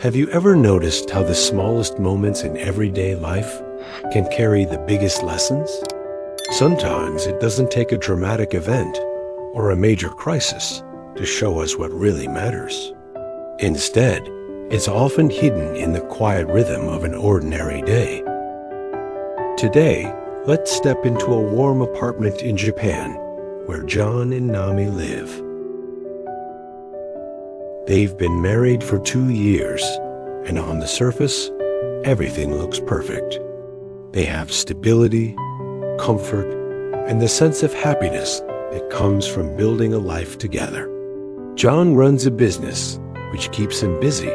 Have you ever noticed how the smallest moments in everyday life can carry the biggest lessons? Sometimes it doesn't take a dramatic event or a major crisis to show us what really matters. Instead, it's often hidden in the quiet rhythm of an ordinary day. Today, let's step into a warm apartment in Japan where John and Nami live. They've been married for 2 years, and on the surface, everything looks perfect. They have stability, comfort, and the sense of happiness that comes from building a life together. John runs a business which keeps him busy,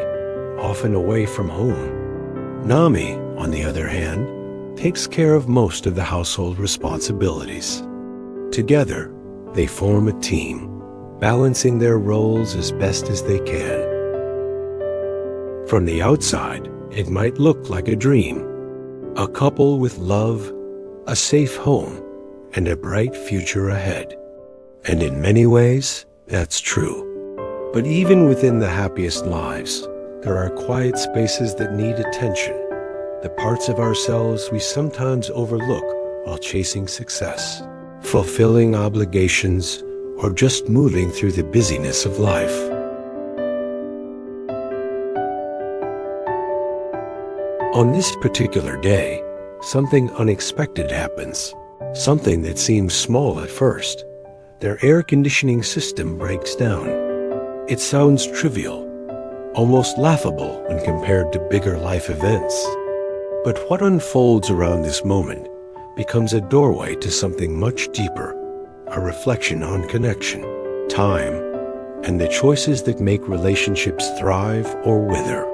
often away from home. Nami, on the other hand, takes care of most of the household responsibilities. Together, they form a team, balancing their roles as best as they can. From the outside, it might look like a dream. A couple with love, a safe home, and a bright future ahead. And in many ways, that's true. But even within the happiest lives, there are quiet spaces that need attention, the parts of ourselves we sometimes overlook while chasing success, fulfilling obligations, or just moving through the busyness of life. On this particular day, something unexpected happens, something that seems small at first. Their air conditioning system breaks down. It sounds trivial, almost laughable when compared to bigger life events. But what unfolds around this moment becomes a doorway to something much deeper, a reflection on connection, time, and the choices that make relationships thrive or wither.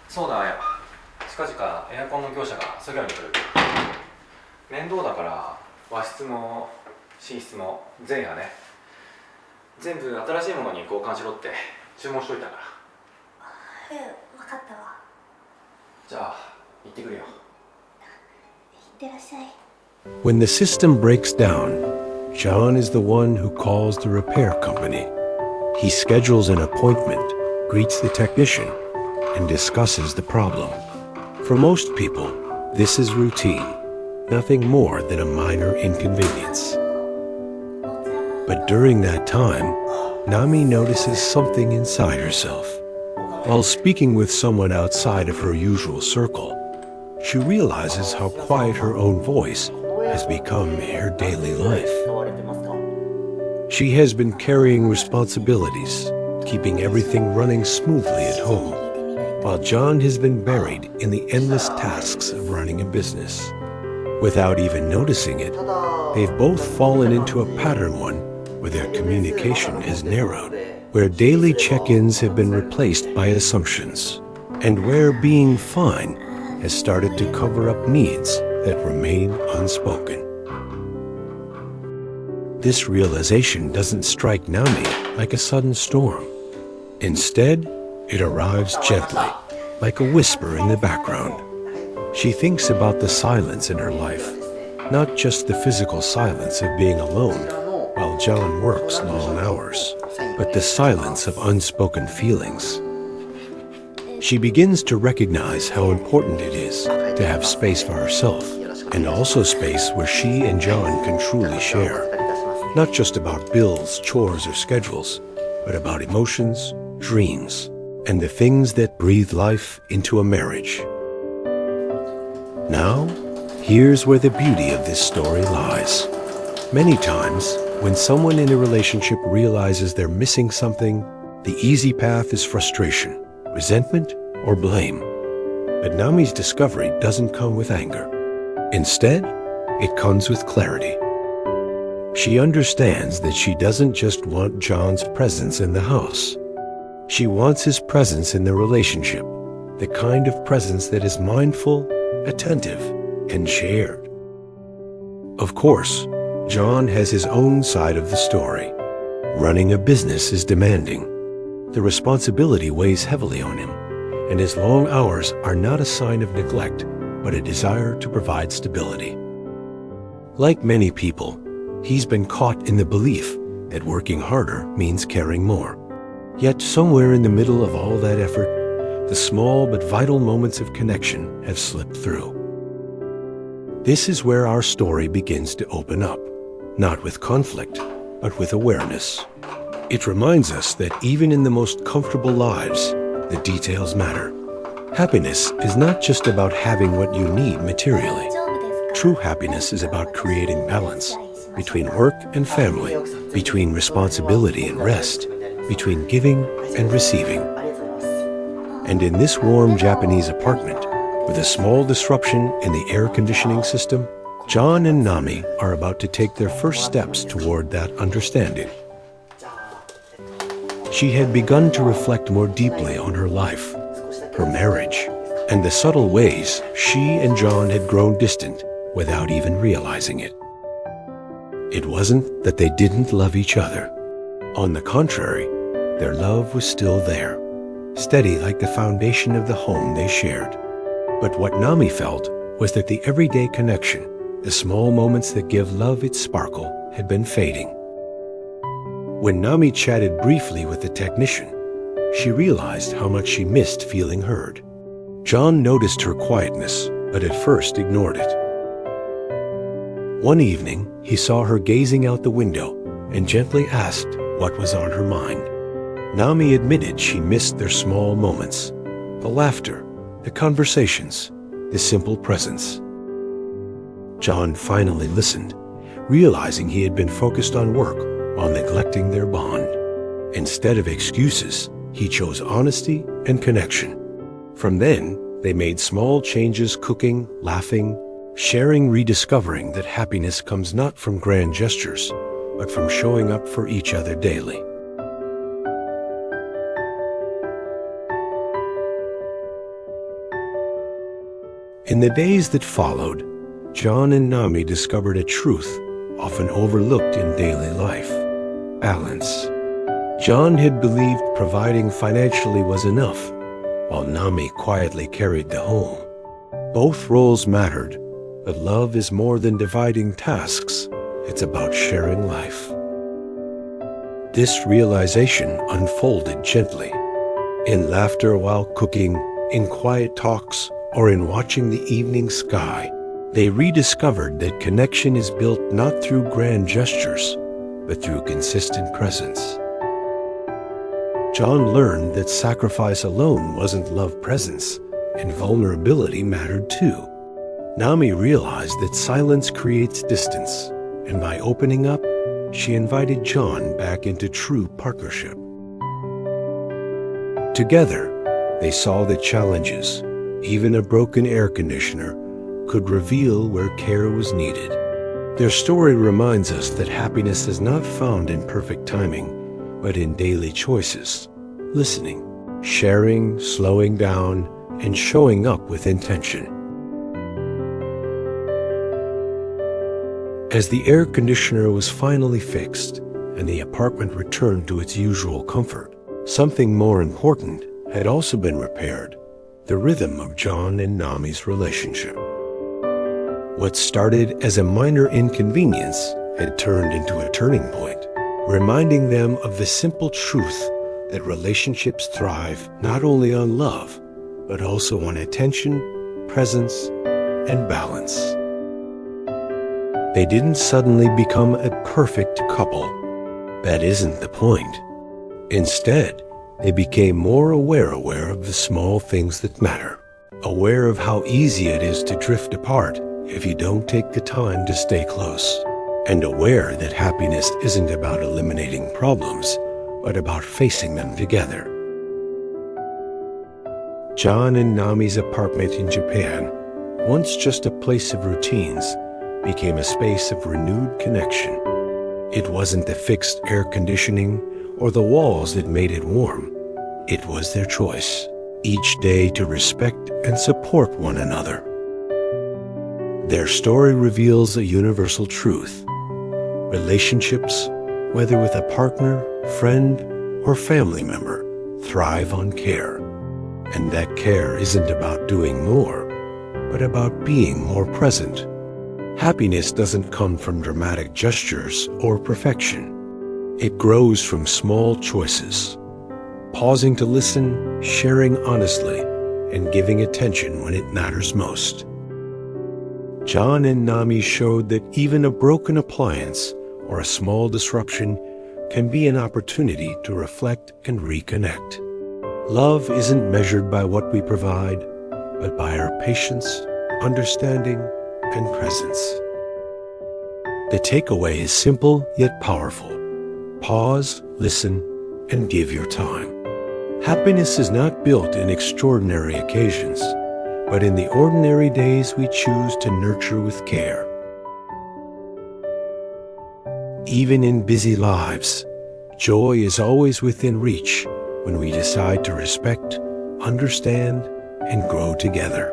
そうだ、あや。近々エアコンの業者が作業に来る。面倒だから和室も寝室も全部ね。全部新しいものに交換しろって注文しといたから。分かったわ。じゃあ行ってくるよ。いってらっしゃい。 When the system breaks down, John is the one who calls the repair company. He schedules an appointment, greets the technician, and discusses the problem. For most people, this is routine, nothing more than a minor inconvenience. But during that time, Nami notices something inside herself. While speaking with someone outside of her usual circle, she realizes how quiet her own voice has become in her daily life. She has been carrying responsibilities, keeping everything running smoothly at home, while John has been buried in the endless tasks of running a business. Without even noticing it, they've both fallen into a pattern one where their communication has narrowed, where daily check-ins have been replaced by assumptions, and where being fine has started to cover up needs that remain unspoken. This realization doesn't strike Nami like a sudden storm. Instead, it arrives gently, like a whisper in the background. She thinks about the silence in her life, not just the physical silence of being alone while John works long hours, but the silence of unspoken feelings. She begins to recognize how important it is to have space for herself, and also space where she and John can truly share. Not just about bills, chores, or schedules, but about emotions, dreams, and the things that breathe life into a marriage. Now, here's where the beauty of this story lies. Many times, when someone in a relationship realizes they're missing something, the easy path is frustration, resentment, or blame. But Nami's discovery doesn't come with anger. Instead, it comes with clarity. She understands that she doesn't just want John's presence in the house. She wants his presence in the relationship, the kind of presence that is mindful, attentive, and shared. Of course, John has his own side of the story. Running a business is demanding. The responsibility weighs heavily on him, and his long hours are not a sign of neglect, but a desire to provide stability. Like many people, he's been caught in the belief that working harder means caring more. Yet somewhere in the middle of all that effort, the small but vital moments of connection have slipped through. This is where our story begins to open up, not with conflict, but with awareness. It reminds us that even in the most comfortable lives, the details matter. Happiness is not just about having what you need materially. True happiness is about creating balance between work and family, between responsibility and rest, between giving and receiving. And in this warm Japanese apartment, with a small disruption in the air conditioning system, John and Nami are about to take their first steps toward that understanding. She had begun to reflect more deeply on her life, her marriage, and the subtle ways she and John had grown distant without even realizing it. It wasn't that they didn't love each other. On the contrary, their love was still there, steady like the foundation of the home they shared. But what Nami felt was that the everyday connection, the small moments that give love its sparkle, had been fading. When Nami chatted briefly with the technician, she realized how much she missed feeling heard. John noticed her quietness, but at first ignored it. One evening, he saw her gazing out the window and gently asked what was on her mind. Nami admitted she missed their small moments, the laughter, the conversations, the simple presence. John finally listened, realizing he had been focused on work while neglecting their bond. Instead of excuses, he chose honesty and connection. From then, they made small changes, cooking, laughing, sharing, rediscovering that happiness comes not from grand gestures, but from showing up for each other daily. In the days that followed, John and Nami discovered a truth often overlooked in daily life: balance. John had believed providing financially was enough, while Nami quietly carried the home. Both roles mattered, but love is more than dividing tasks. It's about sharing life. This realization unfolded gently. In laughter while cooking, in quiet talks, or in watching the evening sky, they rediscovered that connection is built not through grand gestures, but through consistent presence. John learned that sacrifice alone wasn't love presence, and vulnerability mattered too. Nami realized that silence creates distance, and by opening up, she invited John back into true partnership. Together, they saw that challenges, even a broken air conditioner, could reveal where care was needed. Their story reminds us that happiness is not found in perfect timing, but in daily choices: listening, sharing, slowing down, and showing up with intention. As the air conditioner was finally fixed and the apartment returned to its usual comfort, something more important had also been repaired: the rhythm of John and Nami's relationship. What started as a minor inconvenience had turned into a turning point, reminding them of the simple truth that relationships thrive not only on love, but also on attention, presence, and balance. They didn't suddenly become a perfect couple. That isn't the point. Instead, they became more aware of the small things that matter, aware of how easy it is to drift apart if you don't take the time to stay close, and aware that happiness isn't about eliminating problems, but about facing them together. John and Nami's apartment in Japan, once just a place of routines, became a space of renewed connection. It wasn't the fixed air conditioning or the walls that made it warm. It was their choice, each day to respect and support one another. Their story reveals a universal truth. Relationships, whether with a partner, friend, or family member, thrive on care. And that care isn't about doing more, but about being more present. Happiness doesn't come from dramatic gestures or perfection. It grows from small choices, pausing to listen, sharing honestly, and giving attention when it matters most. John and Nami showed that even a broken appliance or a small disruption can be an opportunity to reflect and reconnect. Love isn't measured by what we provide, but by our patience, understanding, and presence. The takeaway is simple yet powerful. Pause, listen, and give your time. Happiness is not built in extraordinary occasions, but in the ordinary days we choose to nurture with care. Even in busy lives, joy is always within reach when we decide to respect, understand, and grow together.